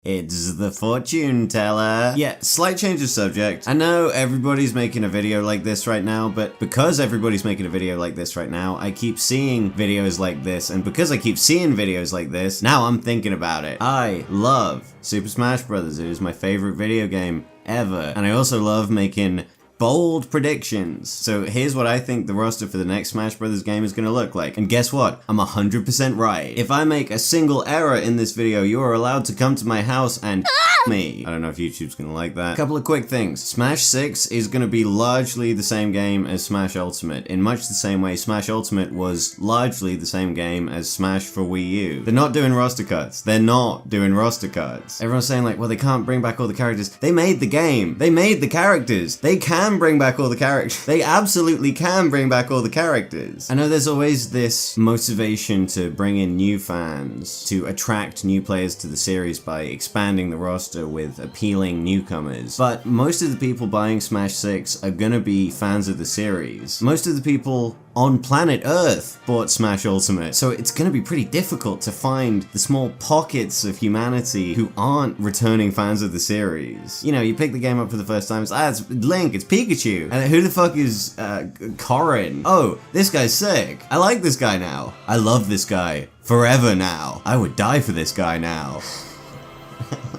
It's the fortune teller. Yeah, slight change of subject. I know everybody's making a video like this right now, but because everybody's making a video like this right now, I keep seeing videos like this, and because I keep seeing videos like this, now I'm thinking about it. I love Super Smash Bros. It is my favorite video game ever, and I also love making bold predictions. So here's what I think the roster for the next Smash Bros. Game is gonna look like. And guess what? I'm 100% right. If I make a single error in this video, you are allowed to come to my house and me. I don't know if YouTube's gonna like that. Couple of quick things. Smash 6 is gonna be largely the same game as Smash Ultimate, in much the same way Smash Ultimate was largely the same game as Smash for Wii U. They're not doing roster cuts. They're not doing roster cuts. Everyone's saying like, well, they can't bring back all the characters. They made the game. They made the characters. They can bring back all the characters. They absolutely can bring back all the characters. I know there's always this motivation to bring in new fans, to attract new players to the series by expanding the roster with appealing newcomers, but most of the people buying Smash 6 are gonna be fans of the series. Most of the people on planet Earth bought Smash Ultimate, so it's gonna be pretty difficult to find the small pockets of humanity who aren't returning fans of the series. You know, you pick the game up for the first time, it's Link, it's Pikachu, and who the fuck is Corrin? Oh, this guy's sick. I like this guy now. I love this guy forever now. I would die for this guy now.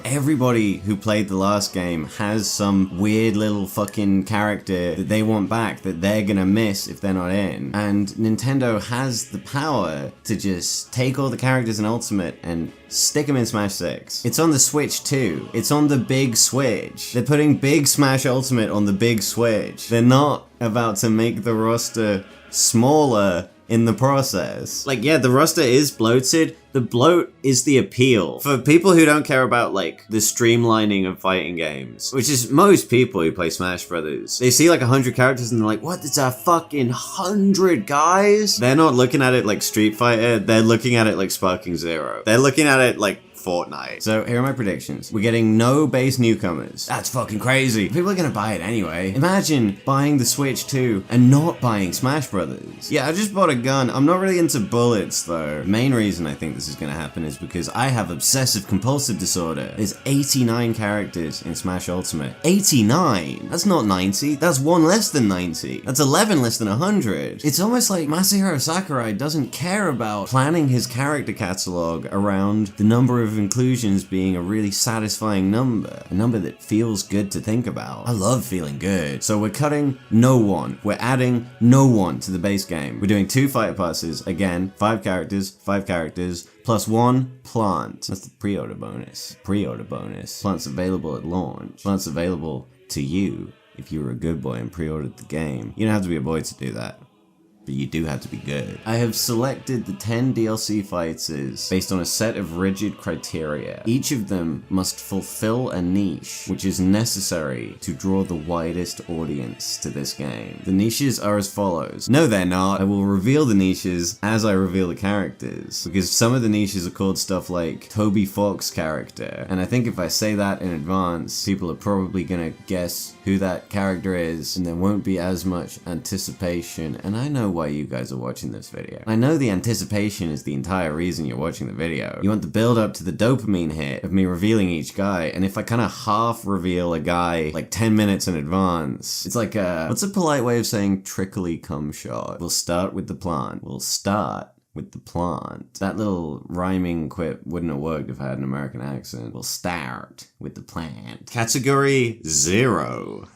Everybody who played the last game has some weird little fucking character that they want back that they're gonna miss if they're not in. And Nintendo has the power to just take all the characters in Ultimate and stick them in Smash 6. It's on the Switch too. It's on the big Switch. They're putting Big Smash Ultimate on the big Switch. They're not about to make the roster smaller in the process. Like, yeah, the roster is bloated. The bloat is the appeal. For people who don't care about, like, the streamlining of fighting games, which is most people who play Smash Brothers. They see, like, 100 characters and they're like, what, it's a fucking 100 guys? They're not looking at it like Street Fighter, they're looking at it like Sparking Zero. They're looking at it like Fortnite. So here are my predictions. We're getting no base newcomers. That's fucking crazy. People are gonna buy it anyway. Imagine buying the Switch 2 and not buying Smash Brothers. Yeah, I just bought a gun. I'm not really into bullets though. The main reason I think this is gonna happen is because I have obsessive compulsive disorder. There's 89 characters in Smash Ultimate. 89? That's not 90. That's one less than 90. That's 11 less than 100. It's almost like Masahiro Sakurai doesn't care about planning his character catalog around the number of inclusions being a really satisfying number. A number that feels good to think about. I love feeling good. So we're cutting no one. We're adding no one to the base game. We're doing 2 fighter passes. Again, 5 characters, plus 1 plant. That's the pre-order bonus. Pre-order bonus. Plants available at launch. Plants available to you if you were a good boy and pre-ordered the game. You don't have to be a boy to do that, but you do have to be good. I have selected the 10 DLC fighters based on a set of rigid criteria. Each of them must fulfill a niche, which is necessary to draw the widest audience to this game. The niches are as follows. No, they're not. I will reveal the niches as I reveal the characters, because some of the niches are called stuff like Toby Fox character, and I think if I say that in advance, people are probably gonna guess who that character is, and there won't be as much anticipation, and I know why you guys are watching this video. I know the anticipation is the entire reason you're watching the video. You want the build up to the dopamine hit of me revealing each guy, and if I kind of half reveal a guy like 10 minutes in advance, it's like what's a polite way of saying trickly cum shot? We'll start with the plant. We'll start with the plant. That little rhyming quip wouldn't have worked if I had an American accent. We'll start with the plant. Category 0.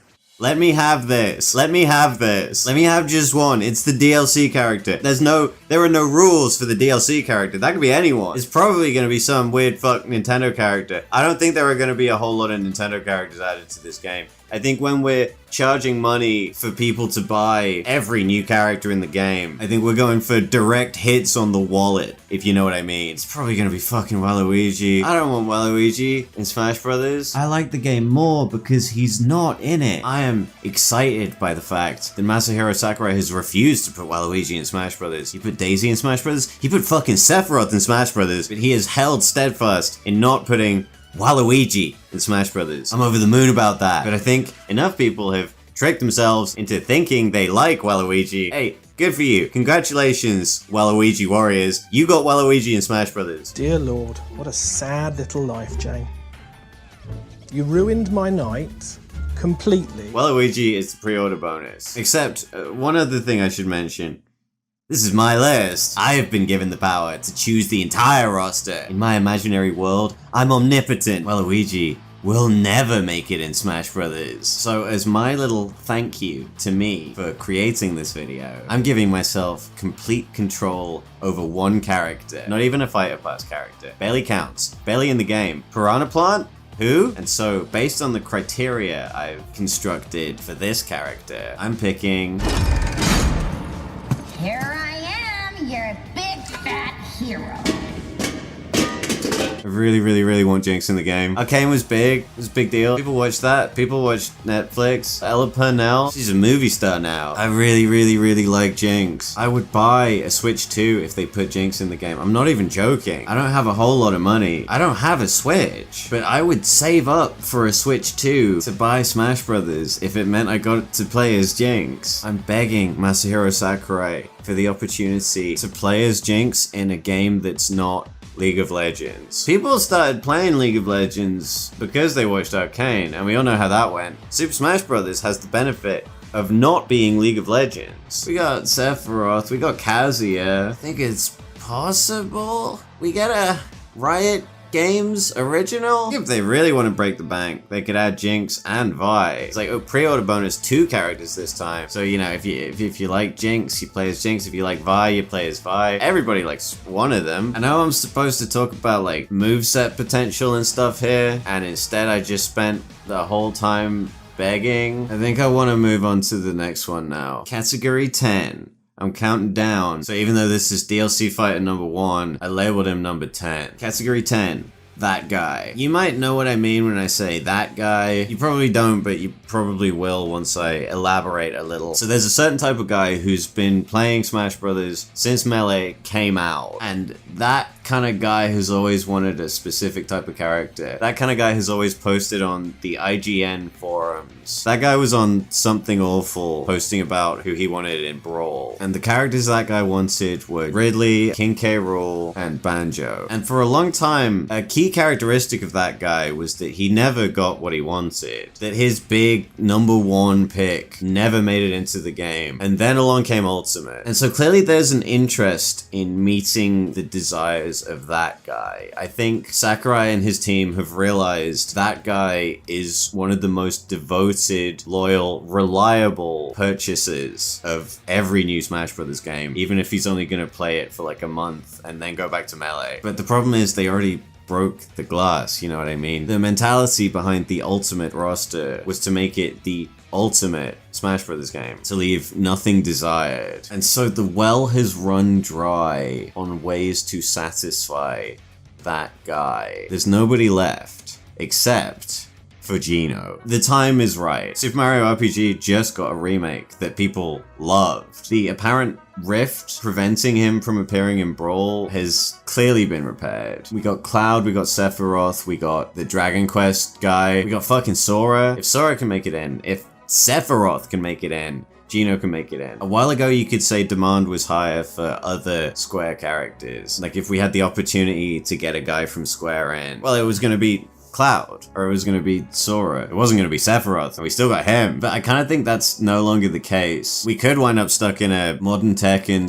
Let me have this. Let me have this. Let me have just one. It's the DLC character. There are no rules for the DLC character. That could be anyone. It's probably gonna be some weird fuck Nintendo character. I don't think there are gonna be a whole lot of Nintendo characters added to this game. I think when we're charging money for people to buy every new character in the game, I think we're going for direct hits on the wallet, if you know what I mean. It's probably gonna be fucking Waluigi. I don't want Waluigi in Smash Brothers. I like the game more because he's not in it. I am excited by the fact that Masahiro Sakurai has refused to put Waluigi in Smash Brothers. He put Daisy in Smash Brothers. He put fucking Sephiroth in Smash Brothers, but he has held steadfast in not putting Waluigi in Smash Brothers. I'm over the moon about that. But I think enough people have tricked themselves into thinking they like Waluigi. Hey, good for you. Congratulations, Waluigi Warriors. You got Waluigi in Smash Brothers. Dear Lord, what a sad little life, Jane. You ruined my night completely. Waluigi is the pre-order bonus. Except, one other thing I should mention. This is my list. I have been given the power to choose the entire roster. In my imaginary world, I'm omnipotent. Waluigi will never make it in Smash Brothers. So as my little thank you to me for creating this video, I'm giving myself complete control over one character. Not even a Fighter Pass character. Barely counts. Barely in the game. Piranha Plant? Who? And so, based on the criteria I've constructed for this character, I'm picking... Here I am, your big fat hero. I really want Jinx in the game. Arcane was big. It was a big deal. People watch that. People watch Netflix. Ella Purnell, she's a movie star now. I really like Jinx. I would buy a Switch 2 if they put Jinx in the game. I'm not even joking. I don't have a whole lot of money. I don't have a Switch, but I would save up for a Switch 2 to buy Smash Brothers if it meant I got to play as Jinx. I'm begging Masahiro Sakurai for the opportunity to play as Jinx in a game that's not League of Legends. People started playing League of Legends because they watched Arcane, and we all know how that went. Super Smash Bros. Has the benefit of not being League of Legends. We got Sephiroth, we got Kazuya. I think it's possible we get a Riot Games original? If they really want to break the bank, they could add Jinx and Vi. It's like, oh, pre-order bonus 2 characters this time. So, you know, if you like Jinx, you play as Jinx. If you like Vi, you play as Vi. Everybody likes one of them. I know I'm supposed to talk about like moveset potential and stuff here, and instead I just spent the whole time begging. I think I want to move on to the next one now. Category 10. I'm counting down. So even though this is DLC fighter number 1, I labeled him number 10. Category 10. That guy. You might know what I mean when I say that guy. You probably don't, but you probably will once I elaborate a little. So there's a certain type of guy who's been playing Smash Brothers since Melee came out. And that kind of guy has always wanted a specific type of character. That kind of guy has always posted on the IGN forums. That guy was on Something Awful posting about who he wanted in Brawl. And the characters that guy wanted were Ridley, King K. Rool, and Banjo. And for a long time, a key characteristic of that guy was that he never got what he wanted. That his big number 1 pick never made it into the game. And then along came Ultimate. And so clearly there's an interest in meeting the desires of that guy. I think Sakurai and his team have realized that guy is one of the most devoted, loyal, reliable purchasers of every new Smash Brothers game, even if he's only going to play it for like a month and then go back to Melee. But the problem is they already broke the glass, you know what I mean? The mentality behind the Ultimate roster was to make it the ultimate Smash Brothers game, to leave nothing desired. And so the well has run dry on ways to satisfy that guy. There's nobody left except for Geno. The time is right. Super Mario RPG just got a remake that people loved. The apparent rift preventing him from appearing in Brawl has clearly been repaired. We got Cloud, we got Sephiroth, we got the Dragon Quest guy, we got fucking Sora. If Sora can make it in, if Sephiroth can make it in, Geno can make it in. A while ago you could say demand was higher for other Square characters. Like if we had the opportunity to get a guy from Square in, well, it was gonna be Cloud, or it was going to be Sora. It wasn't going to be Sephiroth, and we still got him. But I kind of think that's no longer the case. We could wind up stuck in a modern Tekken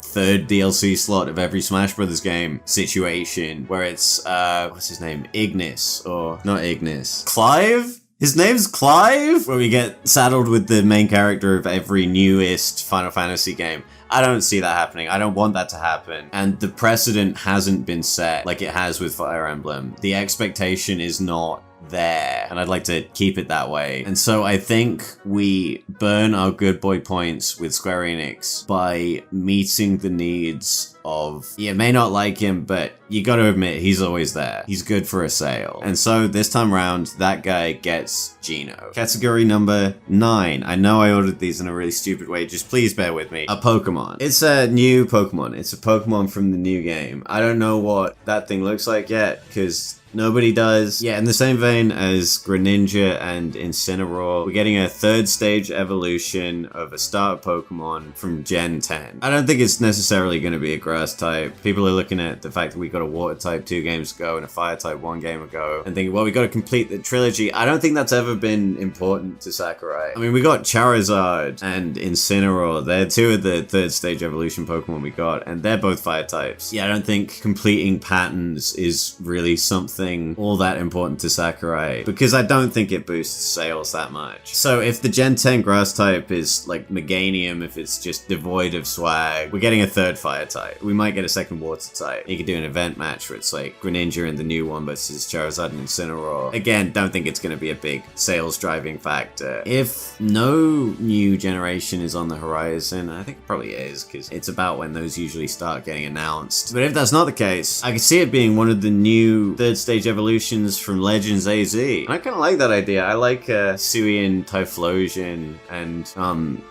/ third DLC slot of every Smash Brothers game situation, where it's, what's his name? Ignis, or not Ignis. Clive? His name's Clive? Where we get saddled with the main character of every newest Final Fantasy game. I don't see that happening. I don't want that to happen. And the precedent hasn't been set like it has with Fire Emblem. The expectation is not there, and I'd like to keep it that way. And so I think we burn our good boy points with Square Enix by meeting the needs of, you may not like him, but you gotta admit he's always there. He's good for a sale. And so this time around, that guy gets Geno. Category number 9. I know I ordered these in a really stupid way, just please bear with me. A Pokemon. It's a new Pokemon. It's a Pokemon from the new game. I don't know what that thing looks like yet, because Nobody does. Yeah, in the same vein as Greninja and Incineroar, we're getting a third stage evolution of a starter Pokemon from Gen 10. I don't think it's necessarily going to be a grass type. People are looking at the fact that we got a water type 2 games ago and a fire type 1 game ago and thinking, well, we got to complete the trilogy. I don't think that's ever been important to Sakurai. I mean, we got Charizard and Incineroar. They're two of the third stage evolution Pokemon we got, and they're both fire types. Yeah, I don't think completing patterns is really something all that important to Sakurai, because I don't think it boosts sales that much. So if the Gen 10 grass type is like Meganium, if it's just devoid of swag, we're getting a third fire type. We might get a second water type. You could do an event match where it's like Greninja and the new one versus Charizard and Incineroar. Again, don't think it's going to be a big sales driving factor. If no new generation is on the horizon, I think it probably is, because it's about when those usually start getting announced. But if that's not the case, I could see it being one of the new third stage evolutions from Legends AZ. And I kind of like that idea. I like Suian Typhlosion and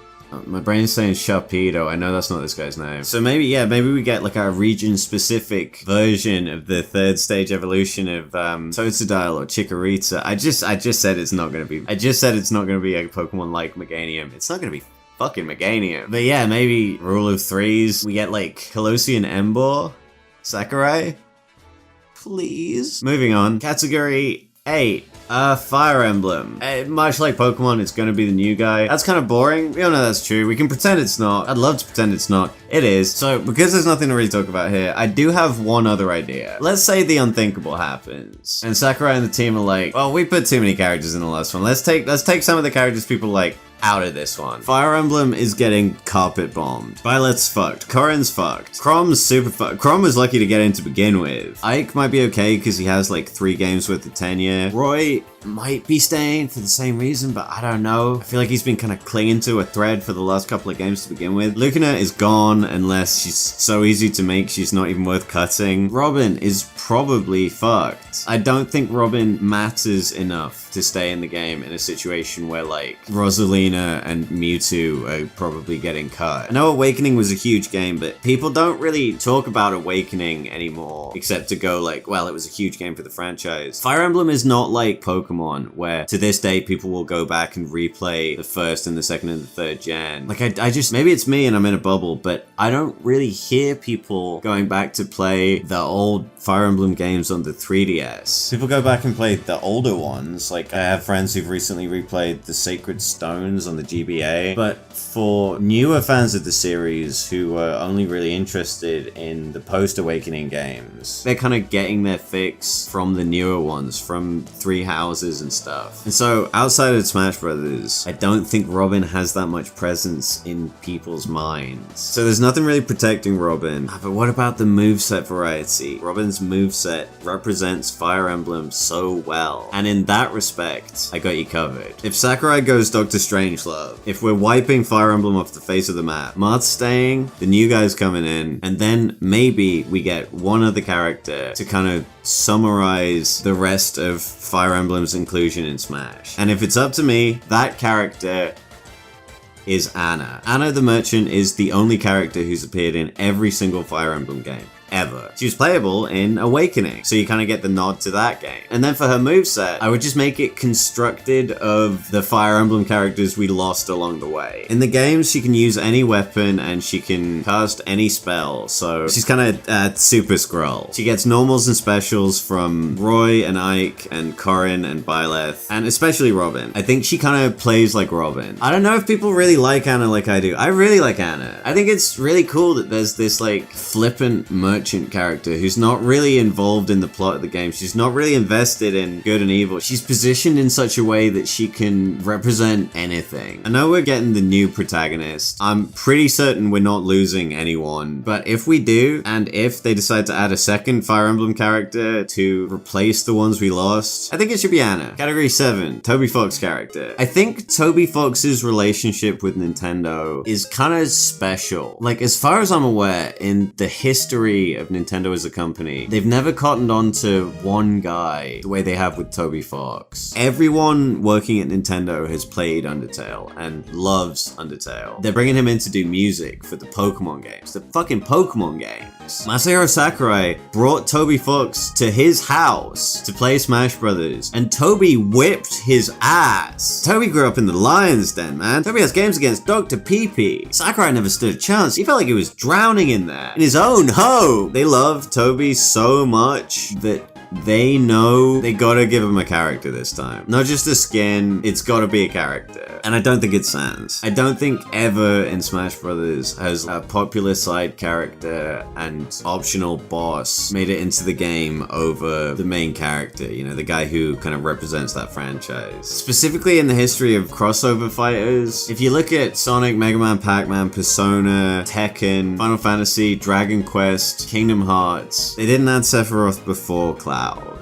my brain's saying Sharpedo. I know that's not this guy's name. So maybe we get like a region-specific version of the third stage evolution of Totodile or Chikorita. I just said it's not gonna be. I just said it's not gonna be a Pokemon like Meganium. It's not gonna be fucking Meganium. But yeah, maybe rule of threes. We get like Colossal Ember, Sakurai. Please. Moving on. Category 8. Fire Emblem. Much like Pokemon, it's gonna be the new guy. That's kind of boring. We all know that's true. We can pretend it's not. I'd love to pretend it's not. It is. So, because there's nothing to really talk about here, I do have one other idea. Let's say the unthinkable happens, and Sakurai and the team are like, well, we put too many characters in the last one. Let's take some of the characters people like out of this one. Fire Emblem is getting carpet bombed. Violet's fucked. Corin's fucked. Chrom's super fucked. Chrom was lucky to get in to begin with. Ike might be okay because he has like 3 games worth of tenure. Roy might be staying for the same reason, but I don't know. I feel like he's been kind of clinging to a thread for the last couple of games to begin with. Lucina is gone unless she's so easy to make she's not even worth cutting. Robin is probably fucked. I don't think Robin matters enough to stay in the game in a situation where like Rosalina and Mewtwo are probably getting cut. I know Awakening was a huge game, but people don't really talk about Awakening anymore, except to go like, well, it was a huge game for the franchise. Fire Emblem is not like Pokemon, where to this day people will go back and replay the first and the second and the third gen. Like I just, maybe it's me and I'm in a bubble, but I don't really hear people going back to play the old Fire Emblem games on the 3DS. People go back and play the older ones. Like I have friends who've recently replayed the Sacred Stones on the GBA, but for newer fans of the series who are only really interested in the post-Awakening games, they're kind of getting their fix from the newer ones, from Three Houses and stuff. And so outside of Smash Brothers, I don't think Robin has that much presence in people's minds. So there's nothing really protecting Robin. But what about the moveset variety? Robin's moveset represents Fire Emblem so well. And in that respect, I got you covered. If Sakurai goes Dr. Strangelove, if we're wiping Fire Emblem off the face of the map, Marth's staying, the new guy's coming in, and then maybe we get one other character to kind of summarize the rest of Fire Emblem's inclusion in Smash. And if it's up to me, that character is Anna. Anna the Merchant is the only character who's appeared in every single Fire Emblem game ever. She was playable in Awakening, so you kind of get the nod to that game. And then for her moveset, I would just make it constructed of the Fire Emblem characters we lost along the way. In the games, she can use any weapon and she can cast any spell, so she's kind of Super Skrull. She gets normals and specials from Roy and Ike and Corin and Byleth, and especially Robin. I think she kind of plays like Robin. I don't know if people really like Anna like I do. I really like Anna. I think it's really cool that there's this like flippant merchant character who's not really involved in the plot of the game. She's not really invested in good and evil. She's positioned in such a way that she can represent anything. I know we're getting the new protagonist. I'm pretty certain we're not losing anyone, but if we do, and if they decide to add a second Fire Emblem character to replace the ones we lost, I think it should be Anna. Category 7, Toby Fox character. I think Toby Fox's relationship with Nintendo is kind of special. Like, as far as I'm aware, in the history history of Nintendo as a company, they've never cottoned on to one guy the way they have with Toby Fox. Everyone working at Nintendo has played Undertale and loves Undertale. They're bringing him in to do music for the Pokemon games. The fucking Pokemon games. Masahiro Sakurai brought Toby Fox to his house to play Smash Brothers, and Toby whipped his ass. Toby grew up in the Lion's Den, man. Toby has games against Dr. Pee-Pee. Sakurai never stood a chance. He felt like he was drowning in there. In his own home. They love Toby so much that they know they gotta give him a character this time. Not just a skin, it's gotta be a character. And I don't think it's Sans. I don't think ever in Smash Brothers has a popular side character and optional boss made it into the game over the main character, you know, the guy who kind of represents that franchise. Specifically in the history of crossover fighters, if you look at Sonic, Mega Man, Pac-Man, Persona, Tekken, Final Fantasy, Dragon Quest, Kingdom Hearts, they didn't add Sephiroth before Cloud.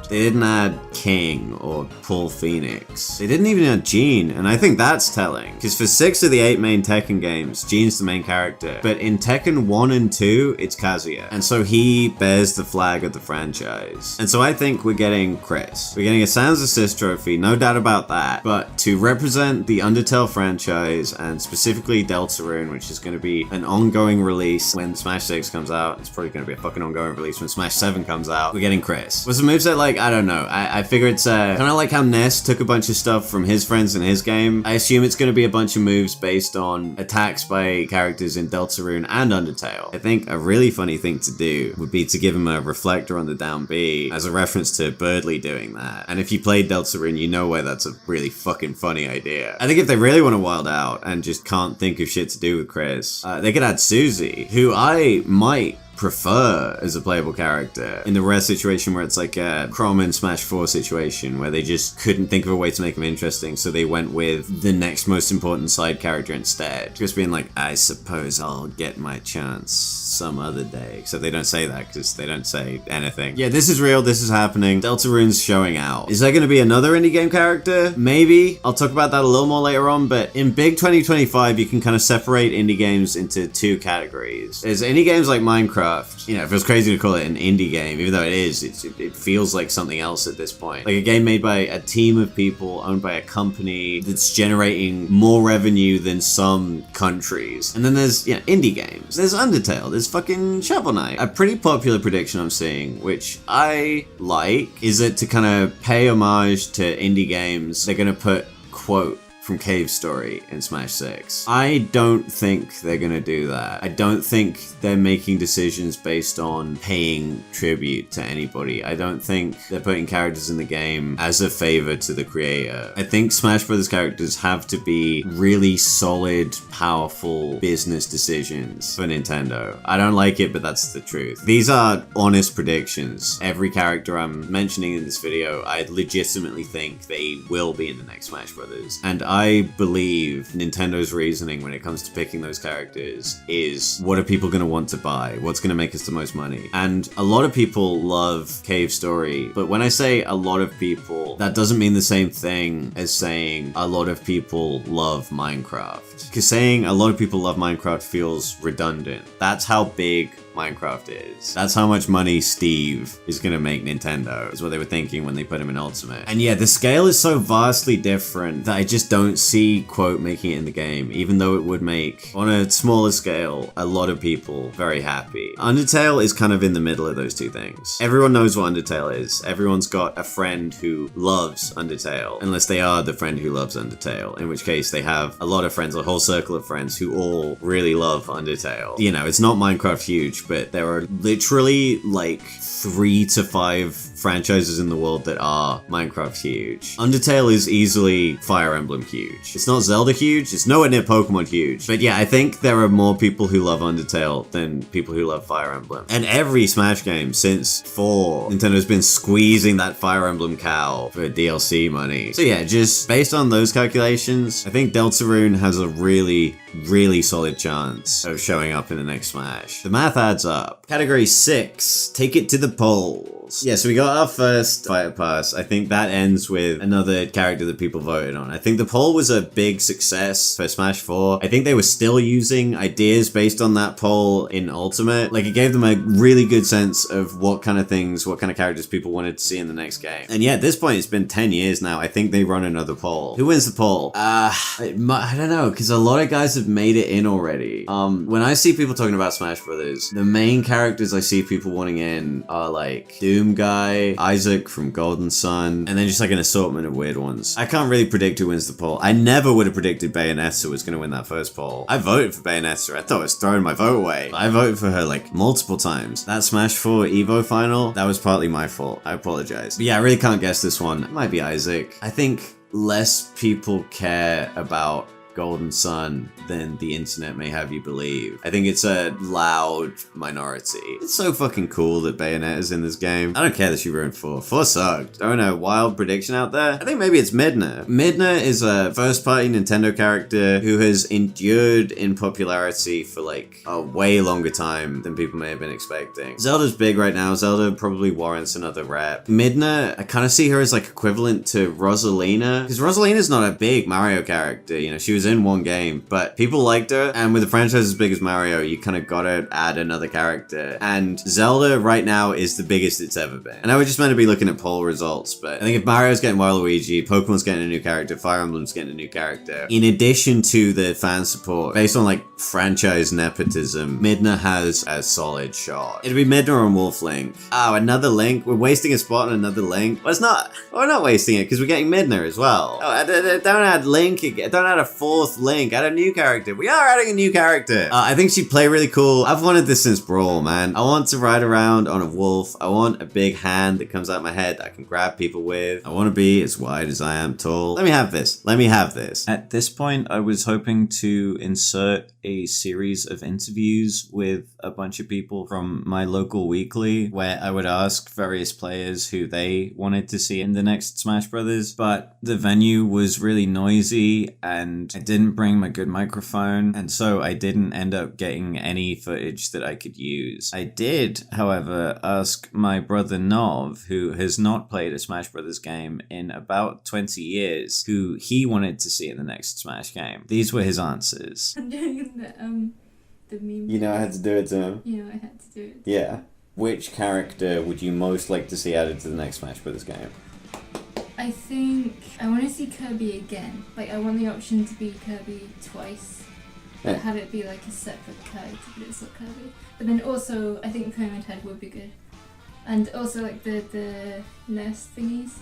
They didn't add King or Paul Phoenix. They didn't even add Gene, and I think that's telling. Because for 6 of the 8 main Tekken games, Gene's the main character. But in Tekken 1 and 2, it's Kazuya. And so he bears the flag of the franchise. And so I think we're getting Chris. We're getting a Sans Assist trophy, no doubt about that. But to represent the Undertale franchise, and specifically Deltarune, which is going to be an ongoing release when Smash 6 comes out, it's probably going to be a fucking ongoing release when Smash 7 comes out, we're getting Chris. What's the moveset like? I don't know. I figure it's kind of like how Ness took a bunch of stuff from his friends in his game. I assume it's going to be a bunch of moves based on attacks by characters in Deltarune and Undertale. I think a really funny thing to do would be to give him a reflector on the down B as a reference to Birdly doing that. And if you played Deltarune, you know where that's a really fucking funny idea. I think if they really want to wild out and just can't think of shit to do with Chris, they could add Susie, who I might prefer as a playable character in the rare situation where it's like a Chrome and Smash 4 situation where they just couldn't think of a way to make him interesting, so they went with the next most important side character instead. Just being like, I suppose I'll get my chance some other day. Except they don't say that because they don't say anything. Yeah, this is real, this is happening. Deltarune's showing out. Is there going to be another indie game character? Maybe. I'll talk about that a little more later on, but in big 2025 you can kind of separate indie games into 2 categories. There's indie games like Minecraft. You know, it feels crazy to call it an indie game, even though it is. It feels like something else at this point. Like a game made by a team of people, owned by a company that's generating more revenue than some countries. And then there's, you know, indie games. There's Undertale. There's fucking Shovel Knight. A pretty popular prediction I'm seeing, which I like, is that to kind of pay homage to indie games, they're gonna put, quote, from Cave Story in Smash 6. I don't think they're gonna do that. I don't think they're making decisions based on paying tribute to anybody. I don't think they're putting characters in the game as a favor to the creator. I think Smash Brothers characters have to be really solid, powerful business decisions for Nintendo. I don't like it, but that's the truth. These are honest predictions. Every character I'm mentioning in this video, I legitimately think they will be in the next Smash Brothers. And I believe Nintendo's reasoning when it comes to picking those characters is, what are people going to want to buy? What's going to make us the most money? And a lot of people love Cave Story, but when I say a lot of people, that doesn't mean the same thing as saying a lot of people love Minecraft. Because saying a lot of people love Minecraft feels redundant. That's how big Minecraft is. That's how much money Steve is gonna make Nintendo, is what they were thinking when they put him in Ultimate. And yeah, the scale is so vastly different that I just don't see, quote, making it in the game, even though it would make, on a smaller scale, a lot of people very happy. Undertale is kind of in the middle of those two things. Everyone knows what Undertale is. Everyone's got a friend who loves Undertale, unless they are the friend who loves Undertale, in which case they have a lot of friends, a whole circle of friends who all really love Undertale. You know, it's not Minecraft huge, but there are literally like 3 to 5 franchises in the world that are Minecraft huge. Undertale is easily Fire Emblem huge. It's not Zelda huge, it's nowhere near Pokemon huge. But yeah, I think there are more people who love Undertale than people who love Fire Emblem. And every Smash game since 4, Nintendo's been squeezing that Fire Emblem cow for DLC money. So yeah, just based on those calculations, I think Deltarune has a really solid chance of showing up in the next Smash. The math adds up. Category 6, take it to the polls. polls. Yeah, so we got our first fighter pass. I think that ends with another character that people voted on. I think the poll was a big success for Smash 4. I think they were still using ideas based on that poll in Ultimate. Like, it gave them a really good sense of what kind of characters people wanted to see in the next game. And yeah, at this point, it's been 10 years now. I think they run another poll. Who wins the poll? I don't know, because a lot of guys have made it in already. When I see people talking about Smash Brothers, the main characters I see people wanting in are like Doom Guy, Isaac from Golden Sun, and then just like an assortment of weird ones. I can't really predict who wins the poll. I never would have predicted Bayonetta was going to win that first poll. I voted for Bayonetta. I thought I was throwing my vote away. I voted for her like multiple times. That Smash 4 Evo final, that was partly my fault. I apologize. But yeah, I really can't guess this one. It might be Isaac. I think less people care about Golden Sun than the internet may have you believe. I think it's a loud minority. It's so fucking cool that Bayonetta's in this game. I don't care that she ruined 4. 4 sucked. I don't know, wild prediction out there? I think maybe it's Midna. Midna is a first-party Nintendo character who has endured in popularity for like a way longer time than people may have been expecting. Zelda's big right now. Zelda probably warrants another rep. Midna, I kind of see her as like equivalent to Rosalina, because Rosalina's not a big Mario character, you know, she was in one game, but people liked her, and with a franchise as big as Mario, you kind of gotta add another character, and Zelda right now is the biggest it's ever been. And I was just meant to be looking at poll results, but I think if Mario's getting Waluigi, Pokemon's getting a new character, Fire Emblem's getting a new character, in addition to the fan support, based on like franchise nepotism, Midna has a solid shot. It'd be Midna on Wolf Link. Oh, another Link? We're wasting a spot on another Link? Well, it's not. We're not wasting it, because we're getting Midna as well. Oh, don't add Link, don't add a fourth Link, add a new character. We are adding a new character. I think she'd play really cool. I've wanted this since Brawl, man. I want to ride around on a wolf. I want a big hand that comes out my head that I can grab people with. I want to be as wide as I am tall. Let me have this. Let me have this. At this point, I was hoping to insert a series of interviews with a bunch of people from my local weekly where I would ask various players who they wanted to see in the next Smash Brothers, but the venue was really noisy and I didn't bring my good microphone, and so I didn't end up getting any footage that I could use. I did, however, ask my brother Nov, who has not played a Smash Brothers game in about 20 years, who he wanted to see in the next Smash game. These were his answers. I'm doing the meme. You know I had to do it to him? You know I had to do it. Yeah. Which character would you most like to see added to the next Smash Brothers game? I think I want to see Kirby again. Like, I want the option to be Kirby twice. But Yeah. have it be like a separate character, but it's not Kirby. But then also, I think Pyramid Head would be good. And also, like, the nurse thingies.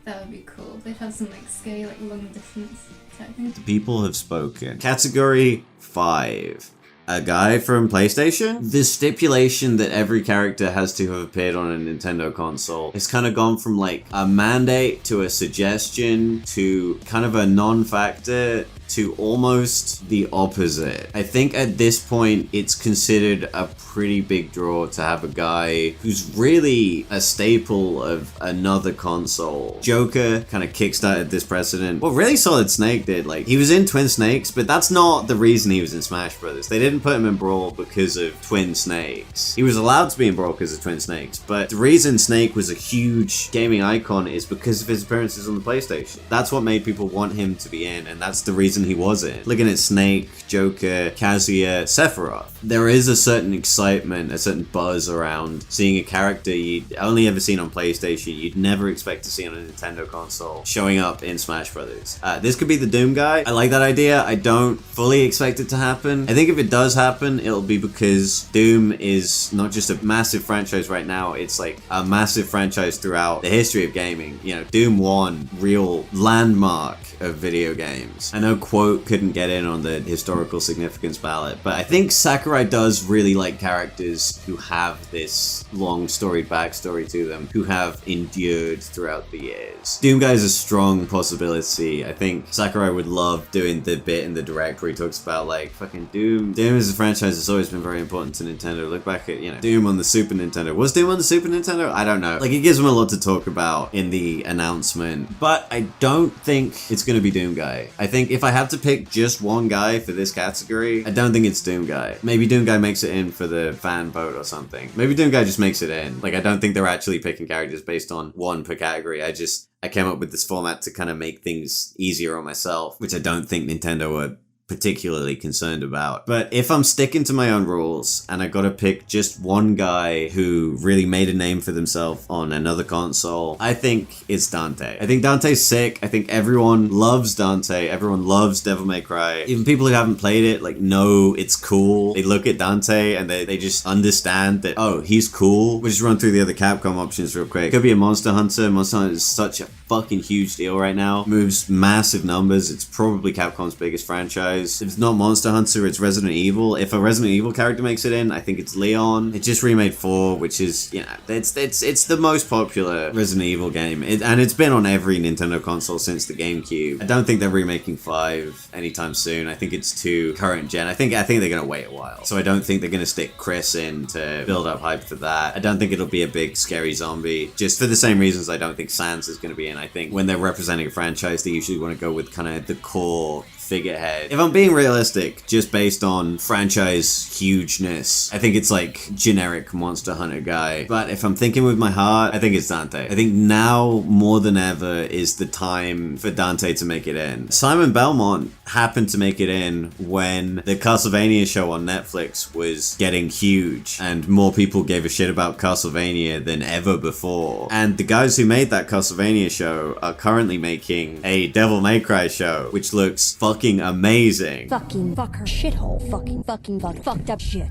That would be cool. They'd have some, like, scale, like, long distance type thing. The people have spoken. Category 5. A guy from PlayStation? The stipulation that every character has to have appeared on a Nintendo console has kind of gone from like a mandate to a suggestion to kind of a non-factor to almost the opposite. I think at this point it's considered a pretty big draw to have a guy who's really a staple of another console. Joker kind of kickstarted this precedent. Well, really Solid Snake did. Like, he was in Twin Snakes, but that's not the reason he was in Smash Brothers. They didn't put him in Brawl because of Twin Snakes. He was allowed to be in Brawl because of Twin Snakes, but the reason Snake was a huge gaming icon is because of his appearances on the PlayStation. That's what made people want him to be in, and that's the reason he was in. Looking at Snake, Joker, Kazuya, Sephiroth, there is a certain excitement, a certain buzz around seeing a character you'd only ever seen on PlayStation, you'd never expect to see on a Nintendo console, showing up in Smash Brothers. This could be the Doom guy. I like that idea. I don't fully expect it to happen. I think if it does happen, it'll be because Doom is not just a massive franchise right now, it's like a massive franchise throughout the history of gaming. You know, Doom 1, real landmark of video games. I know Quote couldn't get in on the historical significance ballot, but I think Sakurai does really like characters who have this long storied backstory to them, who have endured throughout the years. Doom Guy is a strong possibility. I think Sakurai would love doing the bit in the direct where he talks about like fucking Doom. Doom is a franchise that's always been very important to Nintendo. Look back at, you know, Doom on the Super Nintendo. Was Doom on the Super Nintendo? I don't know. Like, it gives them a lot to talk about in the announcement, but I don't think it's going gonna be Doomguy. I think if I have to pick just one guy for this category, I don't think it's Doomguy. Maybe Doomguy makes it in for the fan vote or something. Maybe Doomguy just makes it in. Like, I don't think they're actually picking characters based on one per category. I came up with this format to kind of make things easier on myself, which I don't think Nintendo were particularly concerned about. But if I'm sticking to my own rules and I gotta pick just one guy who really made a name for themselves on another console, I think it's Dante. I think Dante's sick. I think everyone loves Dante. Everyone loves Devil May Cry. Even people who haven't played it, like, know it's cool. They look at Dante and they just understand that, oh, he's cool. We'll just run through the other Capcom options real quick. Could be a Monster Hunter. Monster Hunter is such a fucking huge deal right now. Moves massive numbers. It's probably Capcom's biggest franchise. If it's not Monster Hunter, it's Resident Evil. If a Resident Evil character makes it in, I think it's Leon. It just remade 4, which is, you know, it's the most popular Resident Evil game. And it's been on every Nintendo console since the GameCube. I don't think they're remaking 5 anytime soon. I think it's too current gen. I think they're gonna wait a while. So I don't think they're gonna stick Chris in to build up hype for that. I don't think it'll be a big scary zombie. Just for the same reasons I don't think Sans is gonna be in. I think when they're representing a franchise, they usually want to go with kind of the core figurehead. If I'm being realistic, just based on franchise hugeness, I think it's like generic Monster Hunter guy. But if I'm thinking with my heart, I think it's Dante. I think now more than ever is the time for Dante to make it in. Simon Belmont happened to make it in when the Castlevania show on Netflix was getting huge and more people gave a shit about Castlevania than ever before. And the guys who made that Castlevania show are currently making a Devil May Cry show, which looks fucking amazing. Fucking fucker. Shithole. Fucking fucked up shit.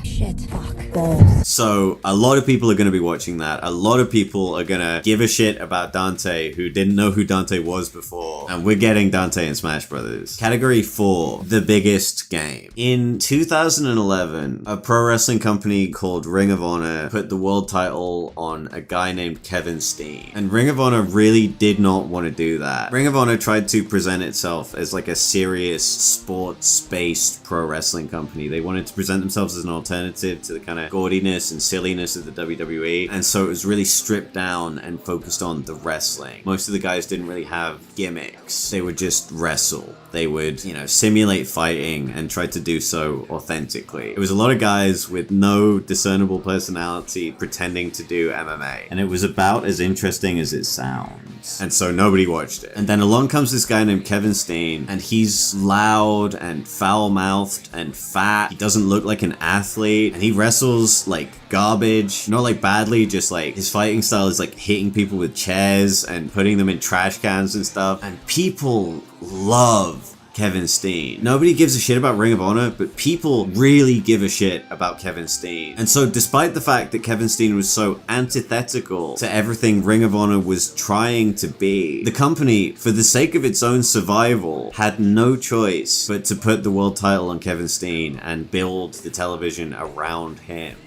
Shit. Fuck. Balls. So a lot of people are going to be watching that. A lot of people are going to give a shit about Dante who didn't know who Dante was before. And we're getting Dante in Smash Brothers. Category 4, the biggest game. In 2011, a pro wrestling company called Ring of Honor put the world title on a guy named Kevin Steen. And Ring of Honor really did not want to do that. Ring of Honor tried to present itself as like a serious sports-based pro wrestling company. They wanted to present themselves as an alternative to the kind of gaudiness and silliness of the WWE. And so it was really stripped down and focused on the wrestling. Most of the guys didn't really have gimmicks. They would just wrestle. They would, you know, simulate fighting and try to do so authentically. It was a lot of guys with no discernible personality pretending to do MMA. And it was about as interesting as it sounds. And so nobody watched it. And then along comes this guy named Kevin Steen, and he's loud and foul-mouthed and fat. He doesn't look like an athlete, and he wrestles like garbage. Not like badly, just like his fighting style is like hitting people with chairs and putting them in trash cans and stuff. And people love Kevin Steen. Nobody gives a shit about Ring of Honor, but people really give a shit about Kevin Steen. And so despite the fact that Kevin Steen was so antithetical to everything Ring of Honor was trying to be, the company, for the sake of its own survival, had no choice but to put the world title on Kevin Steen and build the television around him.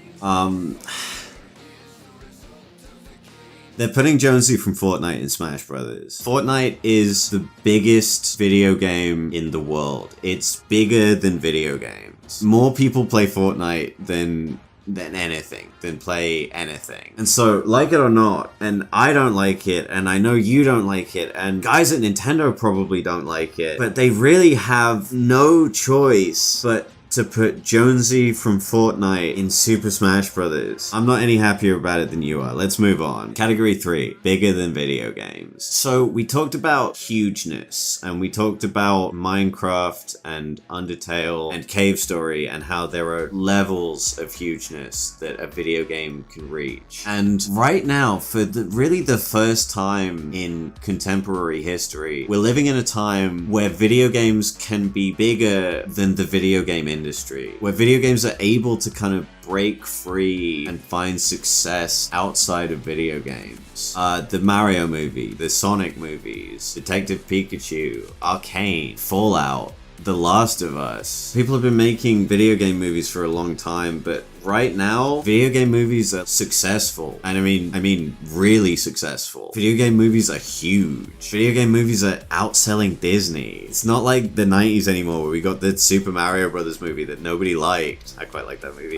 They're putting Jonesy from Fortnite in Smash Brothers. Fortnite is the biggest video game in the world. It's bigger than video games. More people play Fortnite than play anything. And so, like it or not, and I don't like it, and I know you don't like it, and guys at Nintendo probably don't like it, but they really have no choice but to put Jonesy from Fortnite in Super Smash Brothers. I'm not any happier about it than you are. Let's move on. Category 3, bigger than video games. So we talked about hugeness, and we talked about Minecraft and Undertale and Cave Story and how there are levels of hugeness that a video game can reach. And right now, for really the first time in contemporary history, we're living in a time where video games can be bigger than the video game industry, where video games are able to kind of break free and find success outside of video games. The Mario movie, the Sonic movies, Detective Pikachu, Arcane, Fallout, The Last of Us. People have been making video game movies for a long time, but right now, video game movies are successful. And I mean really successful. Video game movies are huge. Video game movies are outselling Disney. It's not like the 90s anymore where we got the Super Mario Brothers movie that nobody liked. I quite like that movie.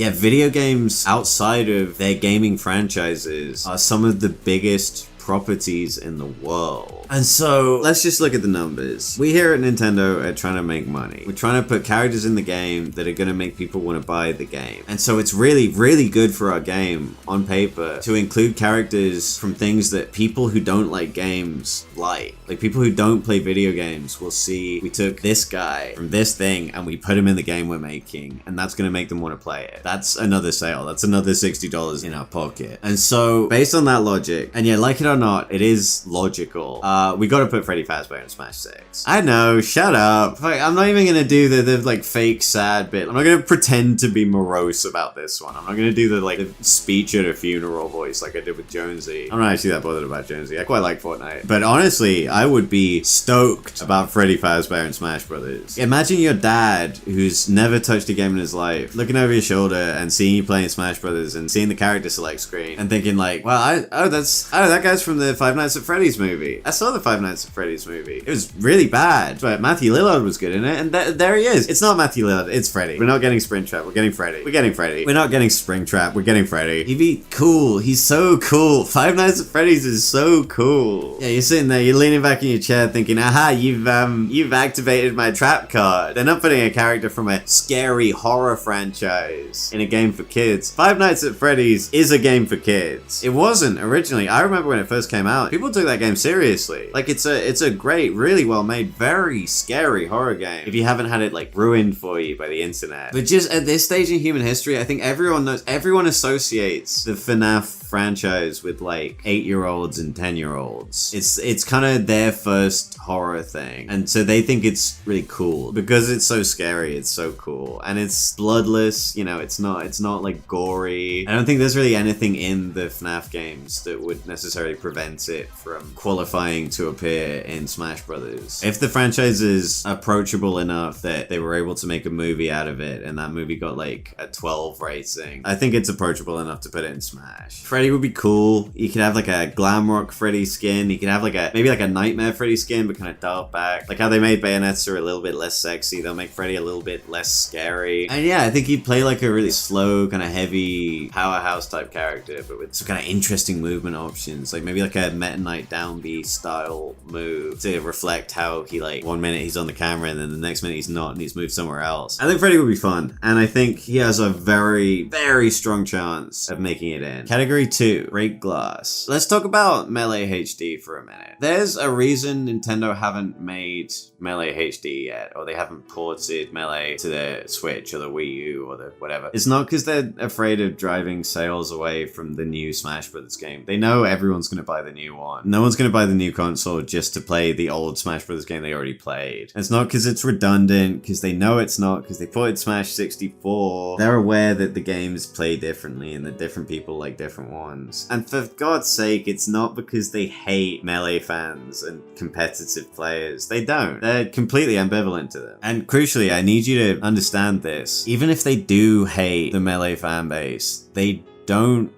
Video games outside of their gaming franchises are some of the biggest properties in the world. And so let's just look at the numbers. We here at Nintendo are trying to make money. We're trying to put characters in the game that are going to make people want to buy the game. And so it's really, really good for our game on paper to include characters from things that people who don't like games like people who don't play video games will see we took this guy from this thing and we put him in the game we're making, and that's going to make them want to play it. That's another sale. That's another $60 in our pocket. And so based on that logic, and yeah, like it or not, it is logical. We got to put Freddy Fazbear in Smash 6. I know, shut up. I'm not even going to do the like fake sad bit. I'm not going to pretend to be morose about this one. I'm not going to do the speech at a funeral voice like I did with Jonesy. I'm not actually that bothered about Jonesy. I quite like Fortnite. But honestly, I would be stoked about Freddy Fazbear in Smash Brothers. Imagine your dad, who's never touched a game in his life, looking over your shoulder and seeing you playing Smash Brothers and seeing the character select screen and thinking like, well, that guy's from the Five Nights at Freddy's movie. I saw the Five Nights at Freddy's movie. It was really bad, but Matthew Lillard was good in it, and there he is. It's not Matthew Lillard, it's Freddy. We're not getting Springtrap, we're getting Freddy. We're getting Freddy. We're not getting Springtrap, we're getting Freddy. He'd be cool. He's so cool. Five Nights at Freddy's is so cool. Yeah, you're sitting there, you're leaning back in your chair thinking, aha, you've activated my trap card. They're not putting a character from a scary horror franchise in a game for kids. Five Nights at Freddy's is a game for kids. It wasn't originally. I remember when it first came out, people took that game seriously. Like, it's a great, really well made, very scary horror game if you haven't had it like ruined for you by the internet. But just at this stage in human history, I think everyone associates the FNAF franchise with like 8-year-olds and 10-year-olds. It's kind of their first horror thing, and so they think it's really cool because it's so scary. It's so cool, and it's bloodless. You know, it's not like gory. I don't think there's really anything in the FNAF games that would necessarily prevent it from qualifying to appear in Smash Brothers. If the franchise is approachable enough that they were able to make a movie out of it, and that movie got like a 12 rating, I think it's approachable enough to put it in Smash. Freddy would be cool. You could have like a glam rock Freddy skin. You could have like maybe like a Nightmare Freddy skin, but kind of dialed back. Like how they made Bayonetta a little bit less sexy, they'll make Freddy a little bit less scary. And yeah, I think he'd play like a really slow, kind of heavy powerhouse type character, but with some kind of interesting movement options. Like maybe like a Meta Knight Down B style move to reflect how he, like, 1 minute he's on the camera and then the next minute he's not and he's moved somewhere else. I think Freddy would be fun, and I think he has a very, very strong chance of making it in. Category 2, Break Glass. Let's talk about Melee HD for a minute. There's a reason Nintendo haven't made Melee HD yet, or they haven't ported Melee to the Switch or the Wii U or the whatever. It's not because they're afraid of driving sales away from the new Smash Brothers game. They know everyone's going to buy the new one. No one's going to buy the new console just to play the old Smash Brothers game they already played. It's not because it's redundant, because they know it's not, because they ported Smash 64. They're aware that the games play differently and that different people like different ones. And for God's sake, it's not because they hate Melee fans and competitive players. They don't. They're completely ambivalent to them. And crucially, I need you to understand this. Even if they do hate the Melee fan base, they don't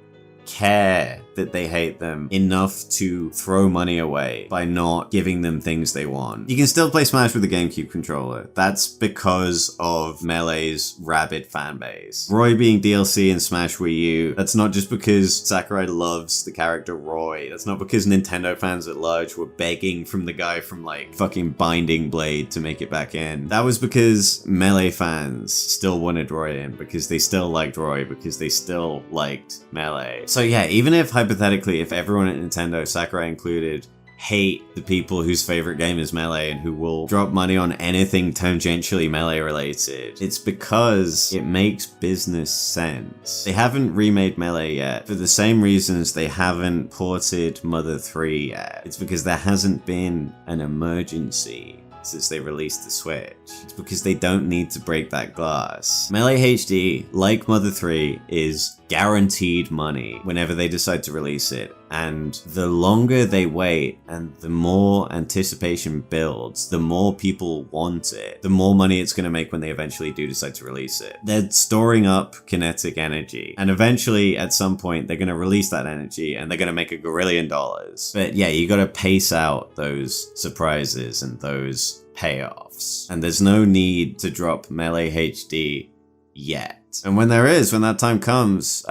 care that they hate them enough to throw money away by not giving them things they want. You can still play Smash with a GameCube controller. That's because of Melee's rabid fan base. Roy being DLC in Smash Wii U, that's not just because Sakurai loves the character Roy. That's not because Nintendo fans at large were begging from the guy from like fucking Binding Blade to make it back in. That was because Melee fans still wanted Roy in, because they still liked Roy, because they still liked Melee. So yeah, even if hypothetically, if everyone at Nintendo, Sakurai included, hate the people whose favorite game is Melee and who will drop money on anything tangentially Melee related, it's because it makes business sense. They haven't remade Melee yet for the same reasons they haven't ported Mother 3 yet. It's because there hasn't been an emergency since they released the Switch. It's because they don't need to break that glass. Melee HD, like Mother 3, is guaranteed money whenever they decide to release it. And the longer they wait and the more anticipation builds, the more people want it, the more money it's going to make when they eventually do decide to release it. They're storing up kinetic energy, and eventually at some point they're going to release that energy and they're going to make $1 gazillion. But yeah, you got to pace out those surprises and those payoffs. And there's no need to drop Melee HD yet. And when there is, when that time comes,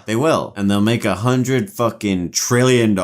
they will. And they'll make $100 fucking trillion.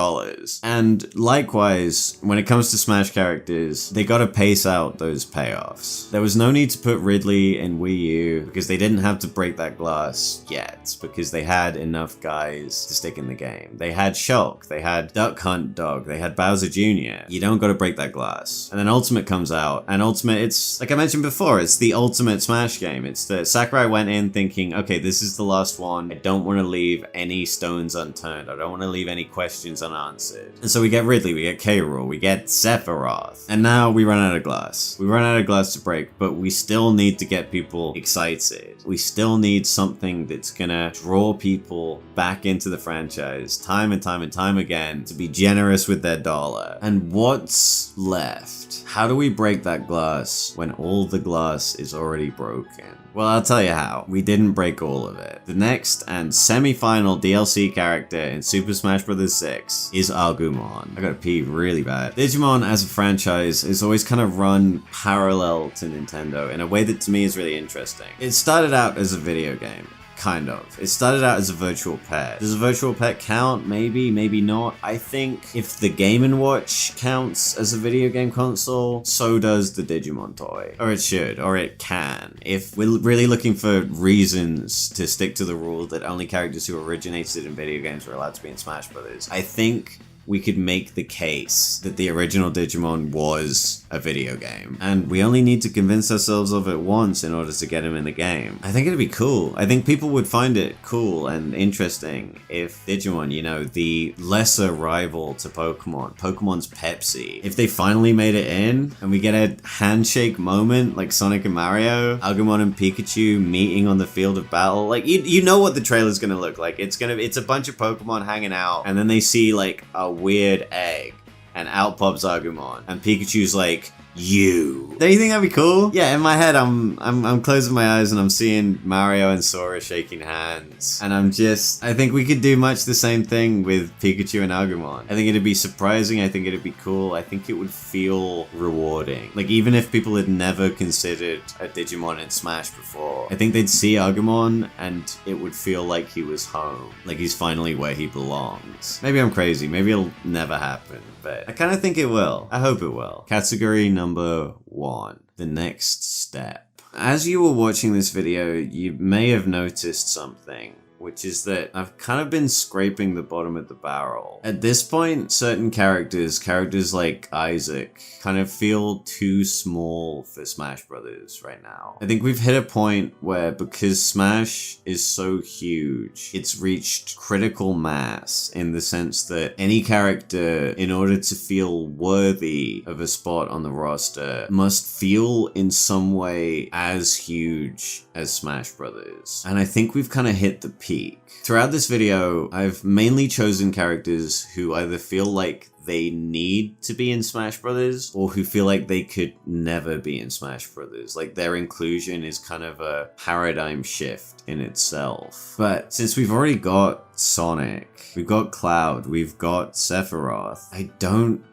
And likewise, when it comes to Smash characters, they gotta pace out those payoffs. There was no need to put Ridley in Wii U because they didn't have to break that glass yet, because they had enough guys to stick in the game. They had Shulk, they had Duck Hunt Dog, they had Bowser Jr. You don't gotta break that glass. And then Ultimate comes out, and Ultimate, it's, like I mentioned before, it's the ultimate Smash game. It's the Sakurai went in thinking, okay, this is the last one. I don't want to leave any stones unturned. I don't want to leave any questions unanswered. And so we get Ridley, we get K. Rool, we get Sephiroth. And now we run out of glass. We run out of glass to break, but we still need to get people excited. We still need something that's gonna draw people back into the franchise time and time and time again to be generous with their dollar. And what's left? How do we break that glass when all the glass is already broken? Well, I'll tell you how. We didn't break all of it. The next and semi-final DLC character in Super Smash Bros. 6 is Agumon. I gotta pee really bad. Digimon as a franchise is always kind of run parallel to Nintendo in a way that to me is really interesting. It started out as a video game. Kind of. It started out as a virtual pet. Does a virtual pet count? Maybe, maybe not. I think if the Game & Watch counts as a video game console, so does the Digimon toy. Or it should, or it can. If we're really looking for reasons to stick to the rule that only characters who originated in video games are allowed to be in Smash Brothers, I think we could make the case that the original Digimon was a video game. And we only need to convince ourselves of it once in order to get him in the game. I think it'd be cool. I think people would find it cool and interesting if Digimon, you know, the lesser rival to Pokemon, Pokemon's Pepsi, if they finally made it in and we get a handshake moment like Sonic and Mario, Agumon and Pikachu meeting on the field of battle. Like, you know what the trailer's gonna look like. It's a bunch of Pokemon hanging out, and then they see like a weird egg, and out pops Agumon, and Pikachu's like, you. Don't you think that'd be cool? Yeah, in my head, I'm closing my eyes and I'm seeing Mario and Sora shaking hands. And I think we could do much the same thing with Pikachu and Agumon. I think it'd be surprising. I think it'd be cool. I think it would feel rewarding. Like, even if people had never considered a Digimon in Smash before, I think they'd see Agumon and it would feel like he was home. Like he's finally where he belongs. Maybe I'm crazy. Maybe it'll never happen. But I kind of think it will. I hope it will. Category number 1. The next step. As you were watching this video, you may have noticed something, which is that I've kind of been scraping the bottom of the barrel. At this point, certain characters like Isaac, kind of feel too small for Smash Brothers right now. I think we've hit a point where, because Smash is so huge, it's reached critical mass in the sense that any character, in order to feel worthy of a spot on the roster, must feel in some way as huge as Smash Brothers. And I think we've kind of hit the peak. Throughout this video, I've mainly chosen characters who either feel like they need to be in Smash Brothers or who feel like they could never be in Smash Brothers. Like, their inclusion is kind of a paradigm shift in itself. But since we've already got Sonic, we've got Cloud, we've got Sephiroth, I don't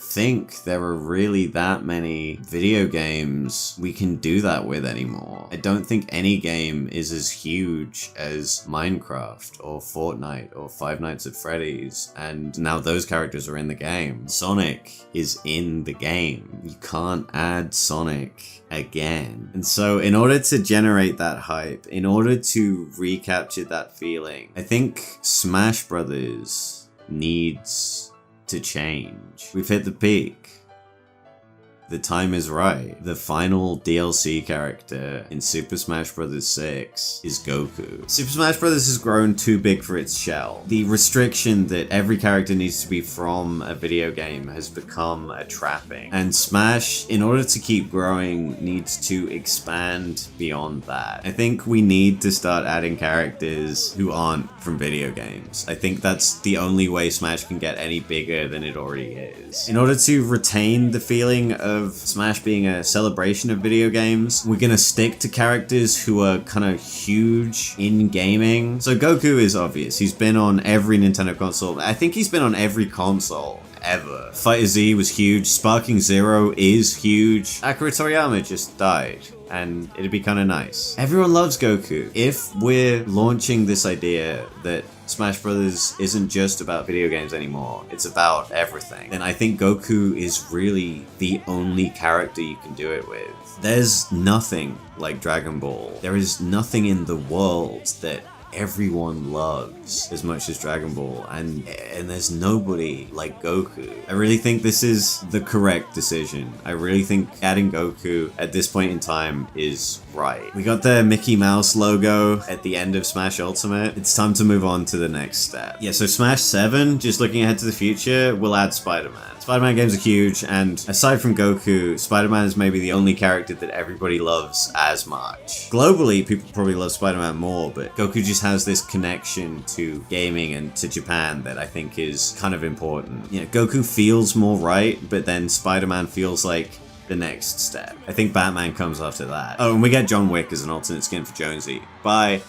think there are really that many video games we can do that with anymore. I don't think any game is as huge as Minecraft or Fortnite or Five Nights at Freddy's, and now those characters are in the game. Sonic is in the game. You can't add Sonic again. And so in order to generate that hype, in order to recapture that feeling, I think Smash Brothers needs to change. We've hit the peak. The time is right. The final DLC character in Super Smash Bros. 6 is Goku. Super Smash Bros. Has grown too big for its shell. The restriction that every character needs to be from a video game has become a trapping. And Smash, in order to keep growing, needs to expand beyond that. I think we need to start adding characters who aren't from video games. I think that's the only way Smash can get any bigger than it already is. In order to retain the feeling of Smash being a celebration of video games, we're gonna stick to characters who are kind of huge in gaming. So Goku is obvious. He's been on every Nintendo console. I think he's been on every console ever. Fighter Z was huge. Sparking Zero is huge. Akira Toriyama just died. and it'd be kind of nice. Everyone loves Goku. If we're launching this idea that Smash Brothers isn't just about video games anymore, it's about everything, then I think Goku is really the only character you can do it with. There's nothing like Dragon Ball. There is nothing in the world that everyone loves as much as Dragon Ball, and there's nobody like Goku. I really think this is the correct decision. I really think adding Goku at this point in time is right. We got the Mickey Mouse logo at the end of Smash Ultimate. It's time to move on to the next step. Yeah, so Smash 7, just looking ahead to the future, will add Spider-Man. Spider-Man games are huge, and aside from Goku, Spider-Man is maybe the only character that everybody loves as much. Globally, people probably love Spider-Man more, but Goku just has this connection to gaming and to Japan that I think is kind of important. You know, Goku feels more right, but then Spider-Man feels like the next step. I think Batman comes after that. Oh, and we get John Wick as an alternate skin for Jonesy. Bye.